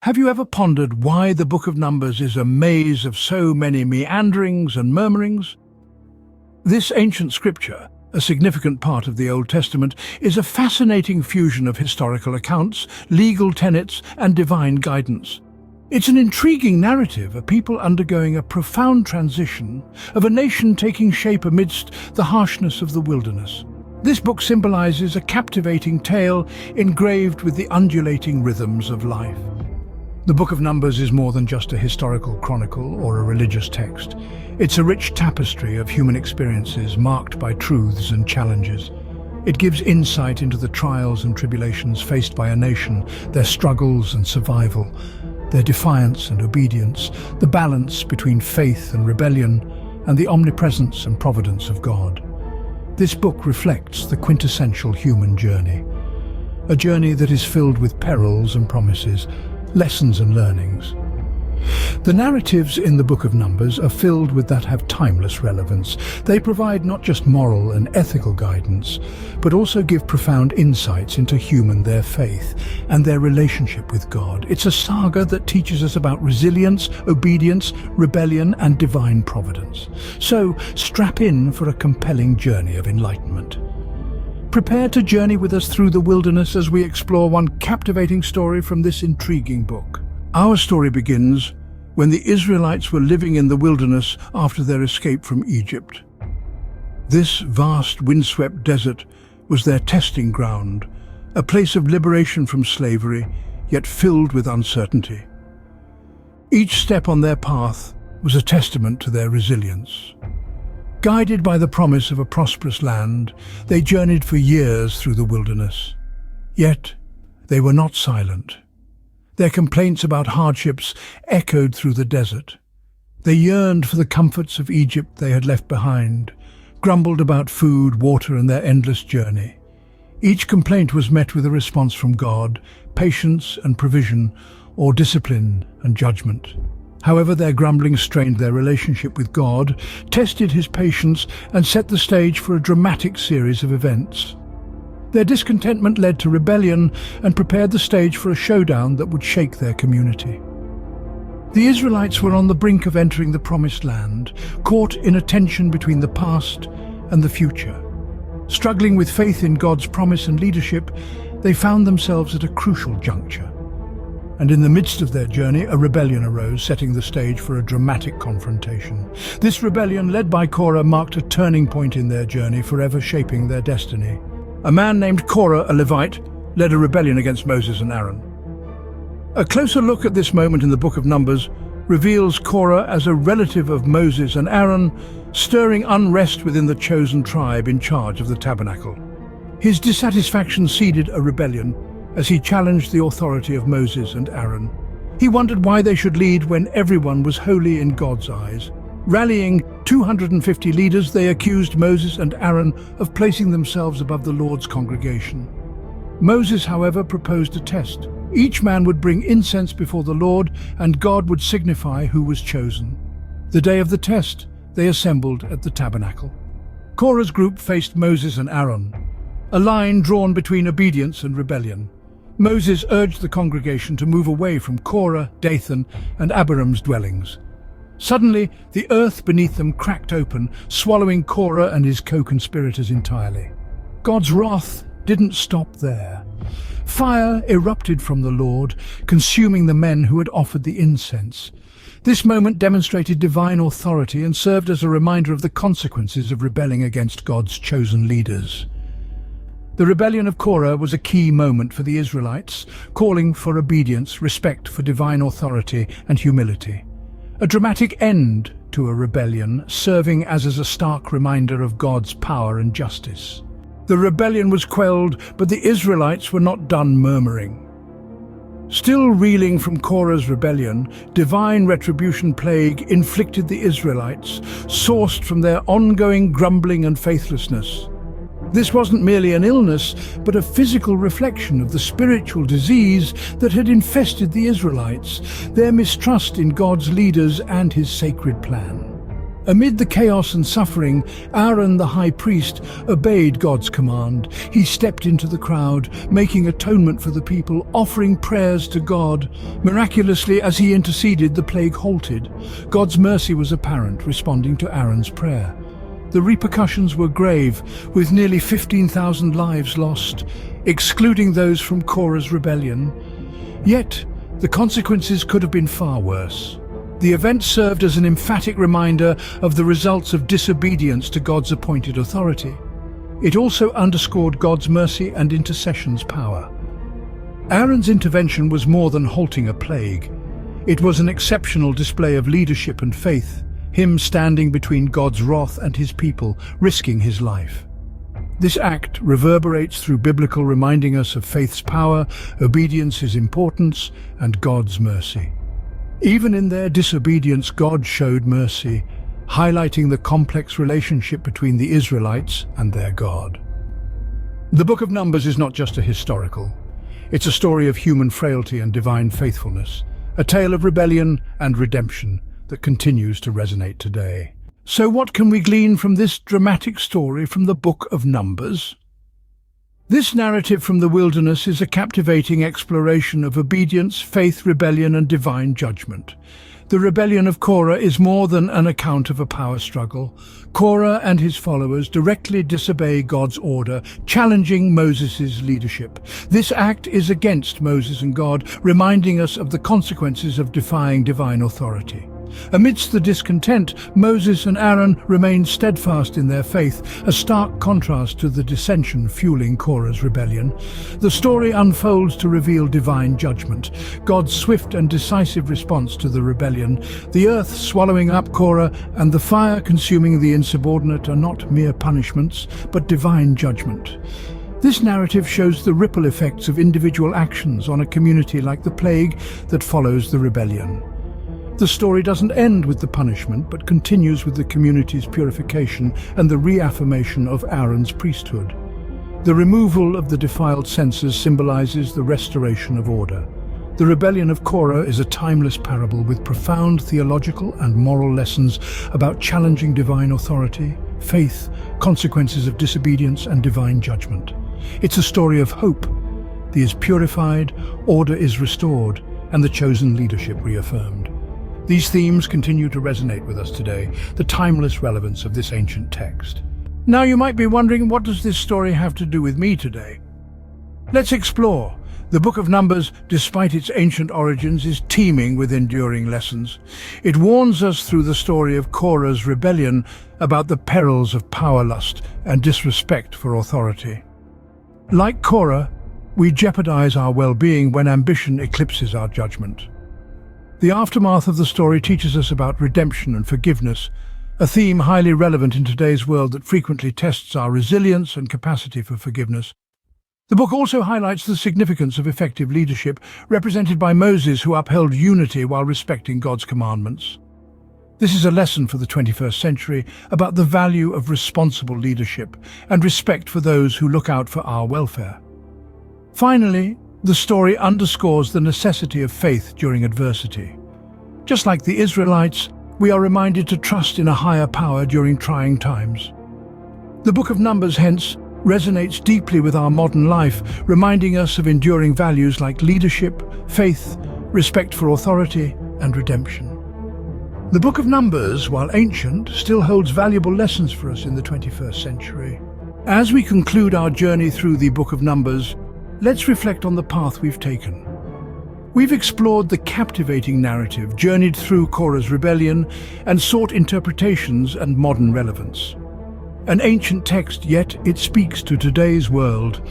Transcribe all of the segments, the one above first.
Have you ever pondered why the Book of Numbers is a maze of so many meanderings and murmurings? This ancient scripture, a significant part of the Old Testament, is a fascinating fusion of historical accounts, legal tenets, and divine guidance. It's an intriguing narrative, a people undergoing a profound transition, of a nation taking shape amidst the harshness of the wilderness. This book symbolizes a captivating tale engraved with the undulating rhythms of life. The Book of Numbers is more than just a historical chronicle or a religious text. It's a rich tapestry of human experiences marked by truths and challenges. It gives insight into the trials and tribulations faced by a nation, their struggles and survival, their defiance and obedience, the balance between faith and rebellion, and the omnipresence and providence of God. This book reflects the quintessential human journey, a journey that is filled with perils and promises, lessons and learnings. The narratives in the Book of Numbers are filled with that have timeless relevance. They provide not just moral and ethical guidance, but also give profound insights into their faith, and their relationship with God. It's a saga that teaches us about resilience, obedience, rebellion, and divine providence. So, strap in for a compelling journey of enlightenment. Prepare to journey with us through the wilderness as we explore one captivating story from this intriguing book. Our story begins when the Israelites were living in the wilderness after their escape from Egypt. This vast, windswept desert was their testing ground, a place of liberation from slavery, yet filled with uncertainty. Each step on their path was a testament to their resilience. Guided by the promise of a prosperous land, they journeyed for years through the wilderness. Yet, they were not silent. Their complaints about hardships echoed through the desert. They yearned for the comforts of Egypt they had left behind, grumbled about food, water, and their endless journey. Each complaint was met with a response from God, patience and provision, or discipline and judgment. However, their grumbling strained their relationship with God, tested his patience, and set the stage for a dramatic series of events. Their discontentment led to rebellion and prepared the stage for a showdown that would shake their community. The Israelites were on the brink of entering the Promised Land, caught in a tension between the past and the future. Struggling with faith in God's promise and leadership, they found themselves at a crucial juncture. And in the midst of their journey, a rebellion arose, setting the stage for a dramatic confrontation. This rebellion, led by Korah, marked a turning point in their journey, forever shaping their destiny. A man named Korah, a Levite, led a rebellion against Moses and Aaron. A closer look at this moment in the Book of Numbers reveals Korah as a relative of Moses and Aaron, stirring unrest within the chosen tribe in charge of the tabernacle. His dissatisfaction seeded a rebellion as he challenged the authority of Moses and Aaron. He wondered why they should lead when everyone was holy in God's eyes. Rallying 250 leaders, they accused Moses and Aaron of placing themselves above the Lord's congregation. Moses, however, proposed a test. Each man would bring incense before the Lord, and God would signify who was chosen. The day of the test, they assembled at the tabernacle. Korah's group faced Moses and Aaron, a line drawn between obedience and rebellion. Moses urged the congregation to move away from Korah, Dathan, and Abiram's dwellings. Suddenly, the earth beneath them cracked open, swallowing Korah and his co-conspirators entirely. God's wrath didn't stop there. Fire erupted from the Lord, consuming the men who had offered the incense. This moment demonstrated divine authority and served as a reminder of the consequences of rebelling against God's chosen leaders. The rebellion of Korah was a key moment for the Israelites, calling for obedience, respect for divine authority, and humility. A dramatic end to a rebellion, serving as a stark reminder of God's power and justice. The rebellion was quelled, but the Israelites were not done murmuring. Still reeling from Korah's rebellion, divine retribution plague inflicted the Israelites, sourced from their ongoing grumbling and faithlessness. This wasn't merely an illness, but a physical reflection of the spiritual disease that had infested the Israelites, their mistrust in God's leaders and his sacred plan. Amid the chaos and suffering, Aaron the high priest obeyed God's command. He stepped into the crowd, making atonement for the people, offering prayers to God. Miraculously, as he interceded, the plague halted. God's mercy was apparent, responding to Aaron's prayer. The repercussions were grave, with nearly 15,000 lives lost, excluding those from Korah's rebellion. Yet, the consequences could have been far worse. The event served as an emphatic reminder of the results of disobedience to God's appointed authority. It also underscored God's mercy and intercession's power. Aaron's intervention was more than halting a plague. It was an exceptional display of leadership and faith, him standing between God's wrath and his people, risking his life. This act reverberates through biblical, reminding us of faith's power, obedience's importance, and God's mercy. Even in their disobedience, God showed mercy, highlighting the complex relationship between the Israelites and their God. The Book of Numbers is not just a historical. It's a story of human frailty and divine faithfulness, a tale of rebellion and redemption that continues to resonate today. So what can we glean from this dramatic story from the Book of Numbers? This narrative from the wilderness is a captivating exploration of obedience, faith, rebellion, and divine judgment. The rebellion of Korah is more than an account of a power struggle. Korah and his followers directly disobey God's order, challenging Moses' leadership. This act is against Moses and God, reminding us of the consequences of defying divine authority. Amidst the discontent, Moses and Aaron remain steadfast in their faith, a stark contrast to the dissension fueling Korah's rebellion. The story unfolds to reveal divine judgment, God's swift and decisive response to the rebellion. The earth swallowing up Korah and the fire consuming the insubordinate are not mere punishments, but divine judgment. This narrative shows the ripple effects of individual actions on a community like the plague that follows the rebellion. The story doesn't end with the punishment, but continues with the community's purification and the reaffirmation of Aaron's priesthood. The removal of the defiled censers symbolizes the restoration of order. The rebellion of Korah is a timeless parable with profound theological and moral lessons about challenging divine authority, faith, consequences of disobedience, and divine judgment. It's a story of hope. The is purified, order is restored, and the chosen leadership reaffirmed. These themes continue to resonate with us today, the timeless relevance of this ancient text. Now you might be wondering, what does this story have to do with me today? Let's explore. The Book of Numbers, despite its ancient origins, is teeming with enduring lessons. It warns us through the story of Korah's rebellion about the perils of power lust and disrespect for authority. Like Korah, we jeopardize our well-being when ambition eclipses our judgment. The aftermath of the story teaches us about redemption and forgiveness, a theme highly relevant in today's world that frequently tests our resilience and capacity for forgiveness. The book also highlights the significance of effective leadership, represented by Moses, who upheld unity while respecting God's commandments. This is a lesson for the 21st century about the value of responsible leadership and respect for those who look out for our welfare. Finally, the story underscores the necessity of faith during adversity. Just like the Israelites, we are reminded to trust in a higher power during trying times. The Book of Numbers, hence, resonates deeply with our modern life, reminding us of enduring values like leadership, faith, respect for authority, and redemption. The Book of Numbers, while ancient, still holds valuable lessons for us in the 21st century. As we conclude our journey through the Book of Numbers, let's reflect on the path we've taken. We've explored the captivating narrative, journeyed through Korah's rebellion, and sought interpretations and modern relevance. An ancient text, yet it speaks to today's world.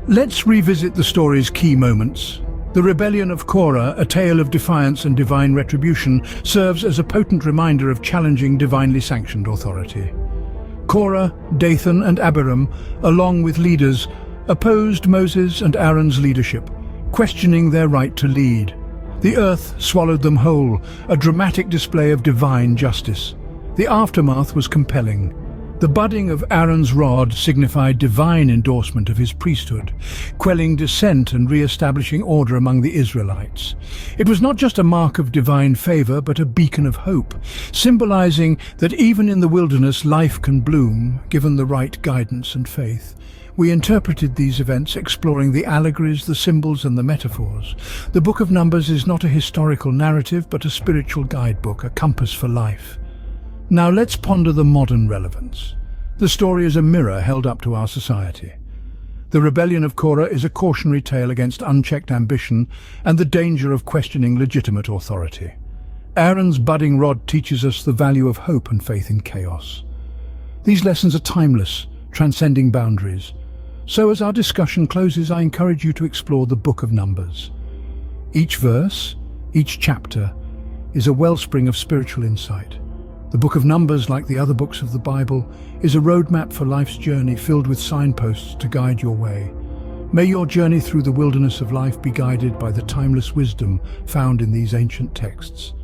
Let's revisit the story's key moments. The rebellion of Korah, a tale of defiance and divine retribution, serves as a potent reminder of challenging divinely sanctioned authority. Korah, Dathan, and Abiram, along with leaders, opposed Moses and Aaron's leadership, questioning their right to lead. The earth swallowed them whole, a dramatic display of divine justice. The aftermath was compelling. The budding of Aaron's rod signified divine endorsement of his priesthood, quelling dissent and re-establishing order among the Israelites. It was not just a mark of divine favor, but a beacon of hope, symbolizing that even in the wilderness life can bloom, given the right guidance and faith. We interpreted these events exploring the allegories, the symbols and the metaphors. The Book of Numbers is not a historical narrative, but a spiritual guidebook, a compass for life. Now let's ponder the modern relevance. The story is a mirror held up to our society. The rebellion of Korah is a cautionary tale against unchecked ambition and the danger of questioning legitimate authority. Aaron's budding rod teaches us the value of hope and faith in chaos. These lessons are timeless, transcending boundaries. So as our discussion closes, I encourage you to explore the Book of Numbers. Each verse, each chapter, is a wellspring of spiritual insight. The Book of Numbers, like the other books of the Bible, is a roadmap for life's journey filled with signposts to guide your way. May your journey through the wilderness of life be guided by the timeless wisdom found in these ancient texts.